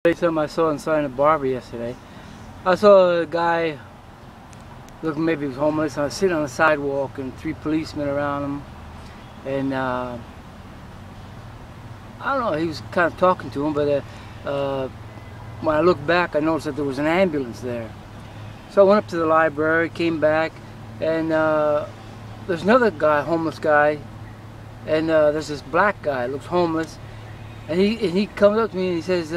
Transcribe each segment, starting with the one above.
Something I saw in Santa Barbara yesterday. I saw a guy looking, maybe he was homeless, sitting on the sidewalk and 3 policemen around him, and I don't know, he was kind of talking to him, but when I looked back I noticed that there was an ambulance there. So I went up to the library, came back, and there's another guy, homeless guy, and there's this black guy, looks homeless. And he comes up to me and he says,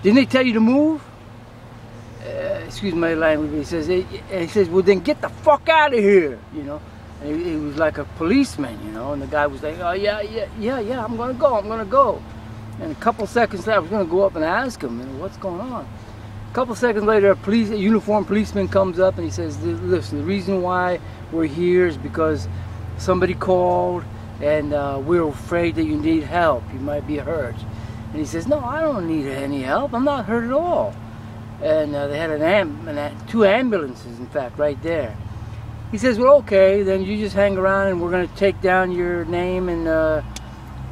didn't they tell you to move? Excuse my language, but he says, well then get the fuck out of here, you know. And he was like a policeman, you know, and the guy was like, oh yeah, I'm gonna go. And a couple seconds later, I was gonna go up and ask him, you know, what's going on? A couple seconds later, a uniformed policeman comes up and he says, listen, the reason why we're here is because somebody called, and we're afraid that you need help. You might be hurt. And he says, no, I don't need any help. I'm not hurt at all. And they had 2 ambulances, in fact, right there. He says, well, okay, then you just hang around and we're going to take down your name and,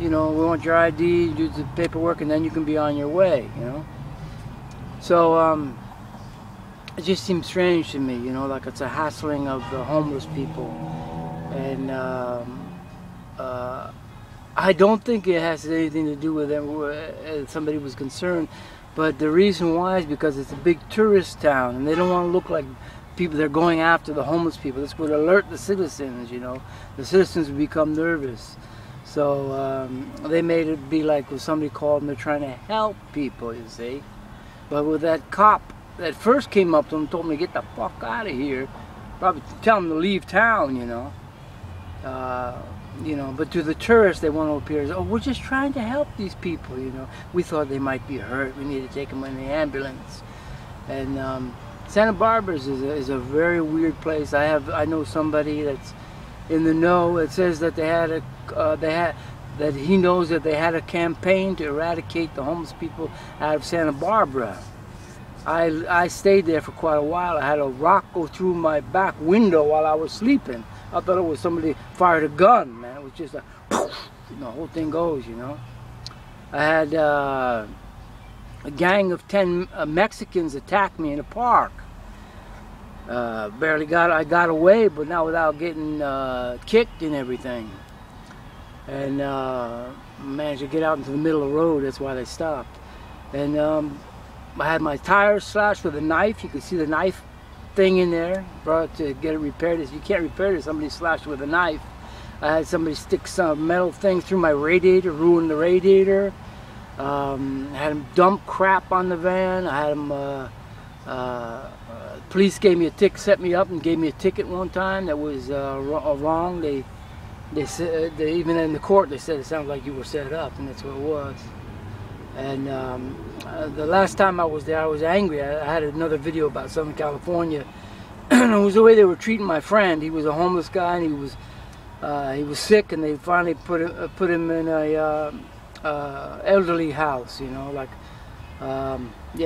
you know, we want your ID, do the paperwork, and then you can be on your way, you know. So it just seems strange to me, you know, like it's a hassling of the homeless people. And I don't think it has anything to do with them, somebody was concerned, but the reason why is because it's a big tourist town and they don't want to look like people. They're going after the homeless people. This would alert the citizens, you know. The citizens would become nervous. So they made it be like when somebody called and they're trying to help people, you see. But with that cop that first came up to them and told me to get the fuck out of here, probably tell them to leave town, you know. You know, but to the tourists, they want to appear as, oh, we're just trying to help these people, you know. We thought they might be hurt. We need to take them in the ambulance. And Santa Barbara is a very weird place. I know somebody that's in the know. It says that that he knows that they had a campaign to eradicate the homeless people out of Santa Barbara. I stayed there for quite a while. I had a rock go through my back window while I was sleeping. I thought it was somebody fired a gun, man. It was just a poof, you know, the whole thing goes, you know. I had a gang of 10 Mexicans attack me in a park. I got away, but not without getting kicked and everything. And managed to get out into the middle of the road. That's why they stopped. And I had my tires slashed with a knife. You can see the knife thing in there, brought to get it repaired. You can't repair it, somebody slashed with a knife. I had somebody stick some metal thing through my radiator, ruin the radiator. I had them dump crap on the van. I had them, police gave me a ticket, set me up and gave me a ticket one time that was wrong. They said, even in the court they said it sounded like you were set up, and that's what it was. And the last time I was there, I was angry. I had another video about Southern California. It was the way they were treating my friend. He was a homeless guy, and he was sick, and they finally put him in a elderly house, you know, like yeah,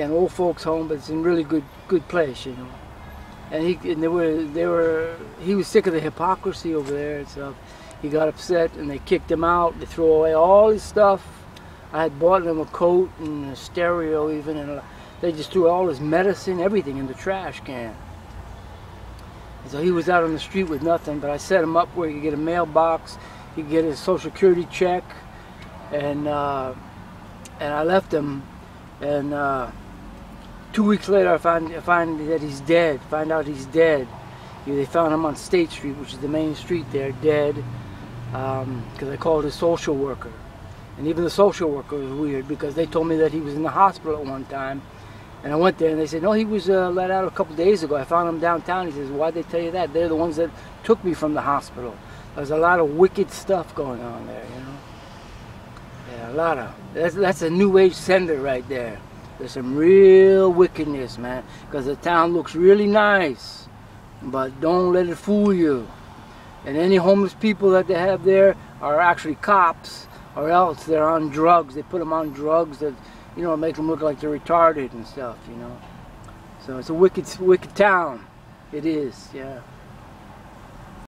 an old folks home, but it's in really good place, you know. And he was sick of the hypocrisy over there and stuff. He got upset, and they kicked him out. They threw away all his stuff. I had bought him a coat and a stereo even, and they just threw all his medicine, everything in the trash can. So he was out on the street with nothing, but I set him up where he could get a mailbox, he could get his Social Security check, and I left him, and 2 weeks later I find that he's dead, find out he's dead. They found him on State Street, which is the main street there, dead, because I called a social worker. And even the social worker was weird, because they told me that he was in the hospital at one time. And I went there and they said, no, he was let out a couple days ago. I found him downtown. He says, why'd they tell you that? They're the ones that took me from the hospital. There's a lot of wicked stuff going on there, you know. Yeah, a lot of, that's a new age sender right there. There's some real wickedness, man, because the town looks really nice, but don't let it fool you. And any homeless people that they have there are actually cops, or else they're on drugs. They put them on drugs that, you know, make them look like they're retarded and stuff, you know. So it's a wicked town. It is, yeah.